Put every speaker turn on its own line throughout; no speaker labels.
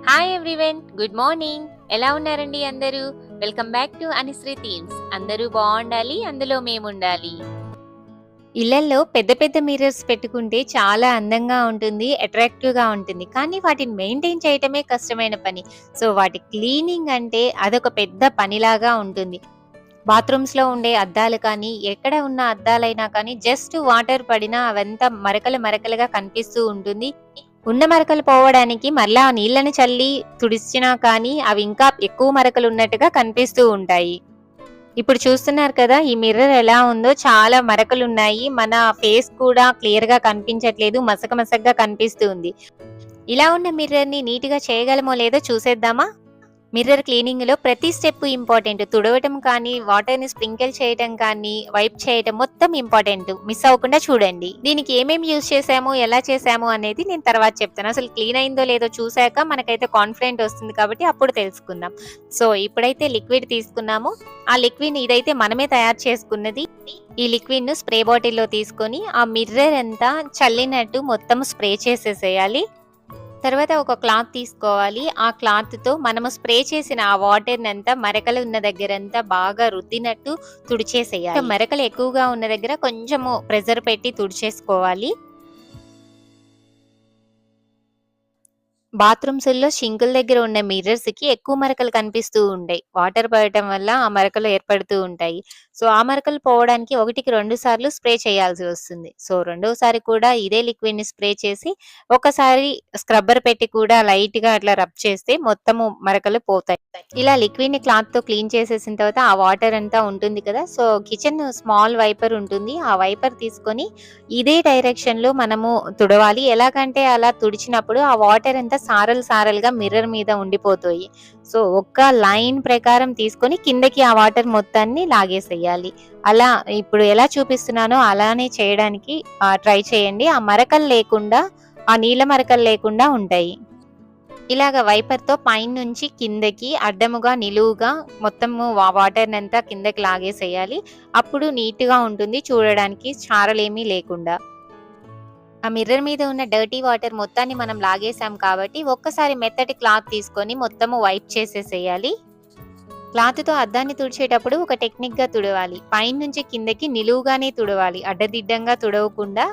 Hi everyone, good morning. ఎలా ఉన్నారండి అందరూ? Welcome back to Anusri themes. అందరూ బాగుండాలి, అందులో మేముండాలి. ఇళ్లల్లో పెద్ద పెద్ద మిర్రర్స్ పెట్టుకుంటే చాలా అందంగా ఉంటుంది, అట్రాక్టివ్గా ఉంటుంది. కానీ వాటిని మెయింటైన్ చేయటమే కష్టమైన పని. సో వాటి క్లీనింగ్ అంటే అదొక పెద్ద పనిలాగా ఉంటుంది. బాత్రూమ్స్లో ఉండే అద్దాలు కానీ, ఎక్కడ ఉన్న అద్దాలైనా కానీ జస్ట్ వాటర్ పడినా అవంతా మరకలు మరకలుగా కనిపిస్తూ ఉంటుంది. ఉన్న మరకలు పోవడానికి మరలా ఆ నీళ్ళని చల్లి తుడిచినా కానీ అవి ఇంకా ఎక్కువ మరకలు ఉన్నట్టుగా కనిపిస్తూ ఉంటాయి. ఇప్పుడు చూస్తున్నారు కదా, ఈ మిర్రర్ ఎలా ఉందో, చాలా మరకలు ఉన్నాయి. మన ఫేస్ కూడా క్లియర్ గా కనిపించట్లేదు, మసక మసకగా కనిపిస్తూ ఉంది. ఇలా ఉన్న మిర్రర్ ని నీట్ గా చేయగలమో లేదో చూసేద్దామా? మిర్రర్ క్లీనింగ్ లో ప్రతి స్టెప్ ఇంపార్టెంట్. తుడవటం కానీ, వాటర్ ని స్ప్రింకిల్ చేయటం కానీ, వైప్ చేయటం మొత్తం ఇంపార్టెంట్. మిస్ అవ్వకుండా చూడండి. దీనికి ఏమేమి యూజ్ చేసాము, ఎలా చేసాము అనేది నేను తర్వాత చెప్తాను. అసలు క్లీన్ అయిందో లేదో చూసాక మనకైతే కాన్ఫిడెంట్ వస్తుంది కాబట్టి అప్పుడు తెలుసుకుందాం. సో ఇప్పుడైతే లిక్విడ్ తీసుకున్నాము. ఆ లిక్విడ్ ఇదైతే మనమే తయారు చేసుకున్నది. ఈ లిక్విడ్ ను స్ప్రే బాటిల్లో తీసుకొని ఆ మిర్రర్ అంతా చల్లినట్టు మొత్తం స్ప్రే చేసేసేయాలి. తర్వాత ఒక క్లాత్ తీసుకోవాలి. ఆ క్లాత్ తో మనము స్ప్రే చేసిన ఆ వాటర్ నంతా మరకలు ఉన్న దగ్గరంతా బాగా రుద్దినట్టు తుడిచేసేయాలి. మరకలు ఎక్కువగా ఉన్న దగ్గర కొంచెము ప్రెజర్ పెట్టి తుడిచేసుకోవాలి. బాత్రూమ్స్లో షింకుల దగ్గర ఉన్న మిర్రర్స్ కి ఎక్కువ మరకలు కనిపిస్తూ ఉంటాయి. వాటర్ పడటం వల్ల ఆ మరకలు ఏర్పడుతూ ఉంటాయి. సో ఆ మరకలు పోవడానికి 1కి 2 సార్లు స్ప్రే చేయాల్సి వస్తుంది. సో రెండోసారి కూడా ఇదే లిక్విడ్ ని స్ప్రే చేసి ఒకసారి స్క్రబ్బర్ పెట్టి కూడా లైట్ గా అట్లా రబ్ చేస్తే మొత్తము మరకలు పోతాయి. ఇలా లిక్విడ్ ని క్లాత్ తో క్లీన్ చేసేసిన తర్వాత ఆ వాటర్ అంతా ఉంటుంది కదా, సో కిచెన్ స్మాల్ వైపర్ ఉంటుంది. ఆ వైపర్ తీసుకొని ఇదే డైరెక్షన్ లో మనము తుడవాలి. ఎలాగంటే అలా తుడిచినప్పుడు ఆ వాటర్ అంతా సారలు సారలుగా మిర్రర్ మీద ఉండిపోతాయి. సో ఒక్క లైన్ ప్రకారం తీసుకొని కిందకి ఆ వాటర్ మొత్తాన్ని లాగేసేయాలి. అలా ఇప్పుడు ఎలా చూపిస్తున్నానో అలానే చేయడానికి ట్రై చేయండి. ఆ మరకలు లేకుండా, ఆ నీళ్ళ మరకలు లేకుండా ఉంటాయి. ఇలాగ వైపర్ తో పైన నుంచి కిందకి అడ్డముగా నిలువుగా మొత్తము వాటర్ నంతా కిందకి లాగేసేయాలి. అప్పుడు నీట్ గా ఉంటుంది చూడడానికి, చారలేమీ లేకుండా. ఆ మిర్రర్ మీద ఉన్న డర్టీ వాటర్ మొత్తాన్ని మనం లాగేసాం కాబట్టి ఒక్కసారి మెత్తటి క్లాత్ తీసుకొని మొత్తము వైప్ చేసేసేయాలి. క్లాత్ తో అద్దాన్ని తుడిచేటప్పుడు ఒక టెక్నిక్ గా తుడవాలి. పైన నుంచి కిందకి నిలువుగానే తుడవాలి, అడ్డదిడ్డంగా తుడవకుండా.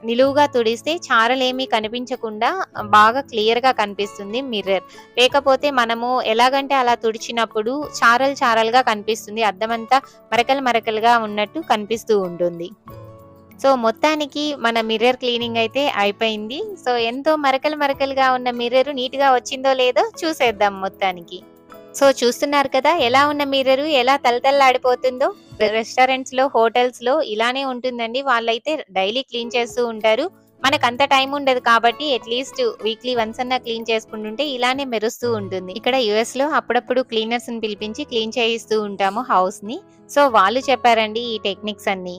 నిలువుగా తుడిస్తే చారలేమీ కనిపించకుండా బాగా క్లియర్ గా కనిపిస్తుంది మిర్రర్. లేకపోతే మనము ఎలాగంటే అలా తుడిచినప్పుడు చారలు చారలుగా కనిపిస్తుంది, అద్దమంతా మరకలు మరకలుగా ఉన్నట్టు కనిపిస్తూ ఉంటుంది. సో మొత్తానికి మన మిర్రర్ క్లీనింగ్ అయితే అయిపోయింది. సో ఎంతో మరకలు మరకలుగా ఉన్న మిర్రర్ నీట్ గా వచ్చిందో లేదో చూసేద్దాం మొత్తానికి. సో చూస్తున్నారు కదా, ఎలా ఉన్న మిర్రర్ ఎలా తలతల్లాడిపోతుందో. రెస్టారెంట్స్ లో, హోటల్స్ లో ఇలానే ఉంటుందండి. వాళ్ళైతే డైలీ క్లీన్ చేస్తూ ఉంటారు. మనకు అంత టైం ఉండదు కాబట్టి అట్లీస్ట్ వీక్లీ వన్స్ అన్నా క్లీన్ చేసుకుంటుంటే ఇలానే మెరుస్తూ ఉంటుంది. ఇక్కడ యుఎస్ లో అప్పుడప్పుడు క్లీనర్స్ ని పిలిపించి క్లీన్ చేయిస్తూ ఉంటాము హౌస్ ని. సో వాళ్ళు చెప్పారండి ఈ టెక్నిక్స్ అన్ని.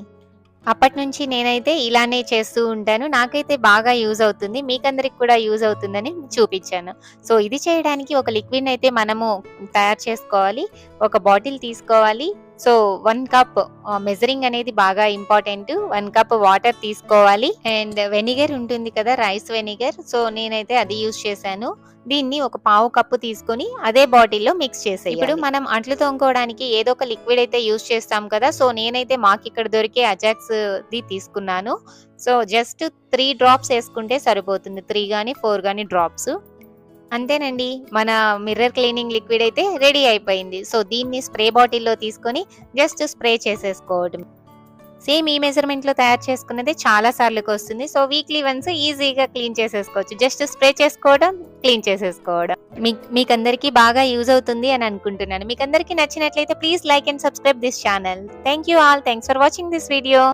అప్పటి నుంచి నేనైతే ఇలానే చేస్తూ ఉంటాను. నాకైతే బాగా యూజ్ అవుతుంది. మీకందరికి కూడా యూజ్ అవుతుందని చూపించాను. సో ఇది చేయడానికి ఒక లిక్విడ్ అయితే మనము తయారు చేసుకోవాలి. ఒక బాటిల్ తీసుకోవాలి. సో 1 కప్ మెజరింగ్ అనేది బాగా ఇంపార్టెంట్. 1 కప్ వాటర్ తీసుకోవాలి. అండ్ వెనిగర్ ఉంటుంది కదా, రైస్ వెనిగర్. సో నేనైతే అది యూజ్ చేశాను. దీన్ని ఒక 1/2 కప్పు తీసుకొని అదే బాటిల్లో మిక్స్ చేసేయాలి. ఇప్పుడు మనం అంట్లు తోముకోవడానికి ఏదో ఒక లిక్విడ్ అయితే యూజ్ చేస్తాం కదా. సో నేనైతే మాకు ఇక్కడ దొరికే అజాక్స్ ది తీసుకున్నాను. సో జస్ట్ 3 డ్రాప్స్ వేసుకుంటే సరిపోతుంది. 3 గానీ 4 గానీ డ్రాప్స్. అంతేనండి, మన మిర్రర్ క్లీనింగ్ లిక్విడ్ అయితే రెడీ అయిపోయింది. సో దీన్ని స్ప్రే బాటిల్లో తీసుకొని జస్ట్ స్ప్రే చేసేసుకోవడం. సేమ్ ఈ మెజర్మెంట్ లో తయారు చేసుకున్నది చాలా సార్లకు వస్తుంది. సో వీక్లీ వన్స్ ఈజీగా క్లీన్ చేసేసుకోవచ్చు. జస్ట్ స్ప్రే చేసుకోవడం, క్లీన్ చేసేసుకోవడం. మీకందరికీ బాగా యూజ్ అవుతుంది అని అనుకుంటున్నాను. మీకందరికీ నచ్చినట్లయితే please like and subscribe this channel. Thank you all. Thanks for watching this video.